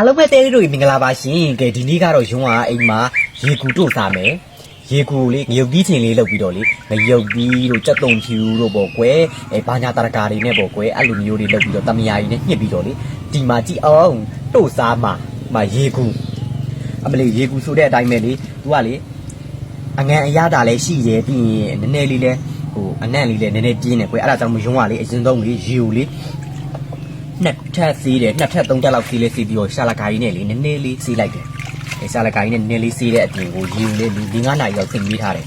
အားလုံးပဲတဲလေးတို့မင်္ဂလာပါရှင်ကဲဒီနေ့ကတော့ရုံးကအိမ်မှာရေကူတို့စားမယ်ရေကူလေးငရုတ်သီးချင်းလေးလုပ်ပြီးတော့လေငရုတ်သီးတို့ကြက်သွန်ဖြူတို့ပေါ့ကွယ်ဘာညာတရကာတွေနဲ့ပေါ့ကွယ်အဲ့လိုမျိုးတွေလုပ်ပြီးတော့တမယာကြီးနဲ့ညှစ်ပြီးတော့လေဒီမှာကြည့်အောင်တို့စားမှာရေကူအမလေးရေကူဆိုတဲ့အတိုင်းပဲလေသူကလေအငန်အရတာလည်းရှိတယ်ပြီးရင်နည်းနည်းလေးလဲဟိုအနံ့လေးလည်းနည်းနည်းပြင်းတယ်ကွယ်အဲ့ဒါကြောင့်မရုံးကလေအရင်ဆုံးလေရေကိုလေနှစ်ထပ်စီးတယ်နှစ်ထပ်သုံးထပ်လောက်စီးလေးစီးပြီးတော့ရှာလကာကြီးနဲ့လေနည်းနည်းလေးစီးလိုက်တယ်အဲရှာလကာကြီးနဲ့နည်းနည်းလေးစီးတဲ့အပြင်ကိုရေကိုလေ4-5 နာရီလောက်စိမ်ပြီးထားတယ်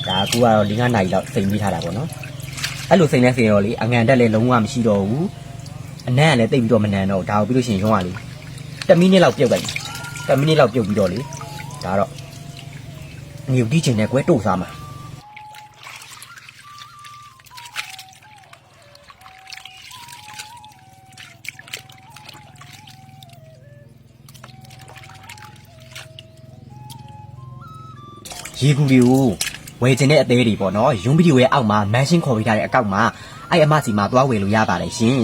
ဒါကူကတော့4-5 နာရီလောက်စိမ်ပြီးထားတာပေါ့နော်အဲ့လိုစိမ်နေစေတော့လေအငန်တက်လည်းလုံးဝမရှိတော့ဘူးအနံ့ကလည်းတိတ်ပြီးတော့မနန်တော့ဒါကိုပြီးလို့ရှိရင်ရုံးကလေ10 မိနစ်လောက်ပြုတ်လိုက်10 မိနစ်လောက်ပြုတ်ပြီးတော့လေဒါတော့ငရုတ်တီးချင်တဲ့ကွဲတို့စားမှာရေကူတွေကိုဝယ်ခြင်းတဲ့အသေးတွေပေါ့နော်ရုံးဗီဒီယိုရဲ့အောက်မှာမန်ရှင်းခေါ်ပေးထားတဲ့အကောက်မှာအဲ့အမစီမှာသွားဝယ်လို့ရပါတယ်ရှင်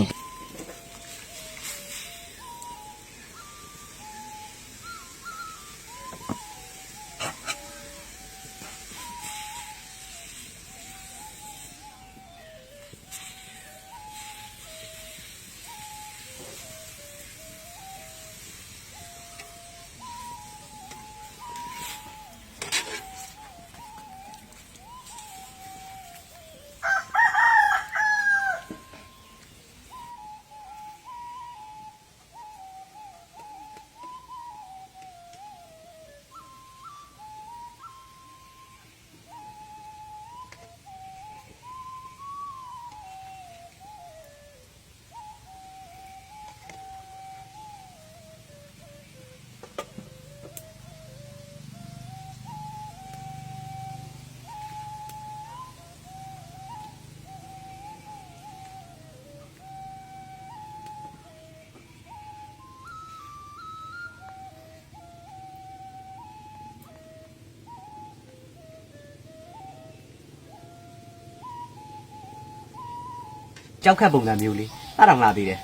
ကြောက်ခတ်ပုံစံမျိုးလေးအဲ့ဒါမှလာသေးတယ်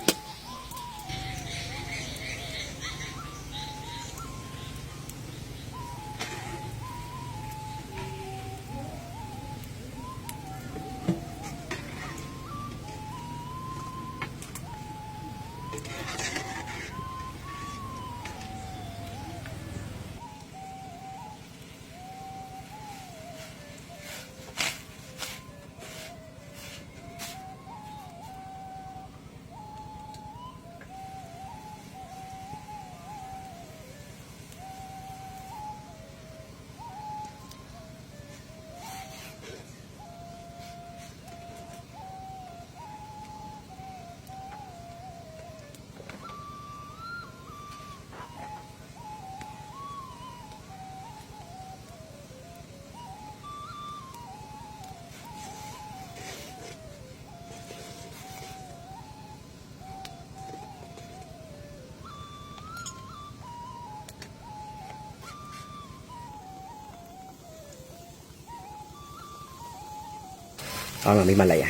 အော်မမေးမလိုက်ရ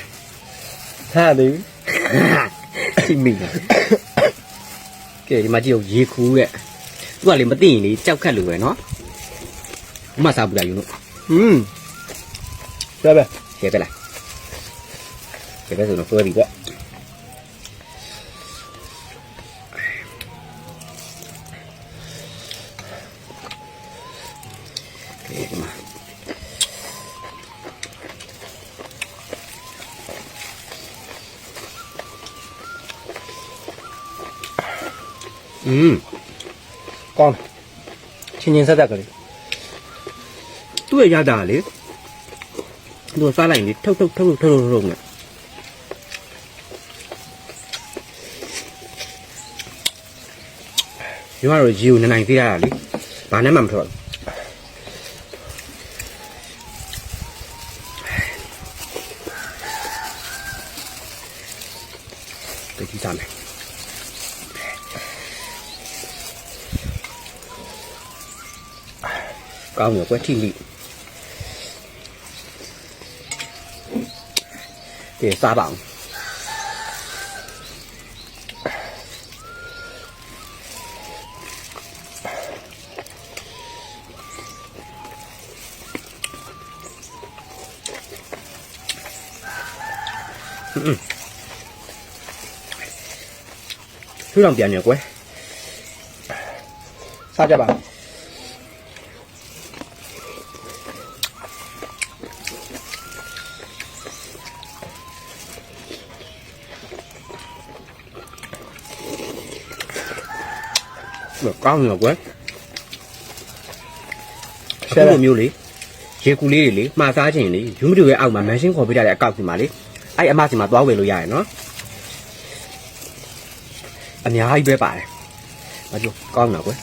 ဟာလေချိမိကဲဒီမှာကြည့်အောင်ရေခူးရဲ့သူကလေမသိရင်လေကြောက်ခတ်လို့ပဲနော်ဥမစားပူလာယူလို့ပဲပဲလားဆိုတော့ပွဲပြီကွဒီမှာကောင်းချင်းဆက်ဆက်ကလေးသူ့ရဲ့ရတာလေသူစားလိုက်လေထုတ်နဲ့ရွာတော့ရေကိုနိုင်သေးရတာလေဘာနဲ့မှမထွက်ဘူးတတိစားမယ်ကောင်းတယ်ကွထိလိကဲစားပါအောင် ထူးတော်ပြန်နေကွယ်စားကြပါကောင်းရောကွယ်အခုလိုမျိုးလေရေကူလေးတွေလေမှားစားခြင်းလေယူမတူရဲ့အောက်မှာမန်ရှင်းခေါ်ပေးထားတဲ့အကောက်စီမှာလေအဲ့အမစီမှာသွားဝယ်လို့ရရနော်အများကြီးပဲပါတယ်မကျကောင်းတော့ကွယ်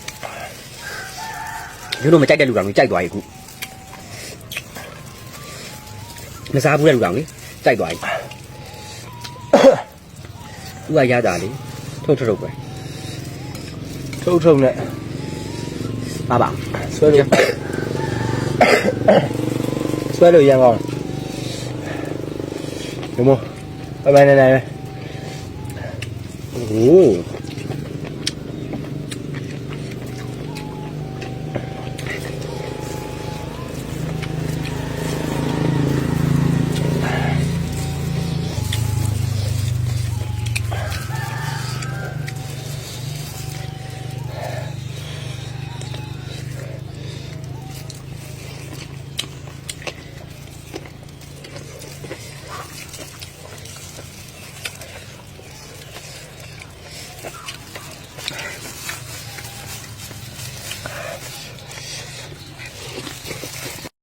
ယူလို့မကြိုက်တဲ့လူကောင်ကြီးကြိုက်သွားပြီခုမစားဘူးတဲ့လူကောင်ကြီးကြိုက်သွားပြီသူကရတာလေထုတ်ပဲထုတ်နဲ့ပါဆွဲလို့ရမ်းကောင်းဒီမို့ပိုင်နေโอ้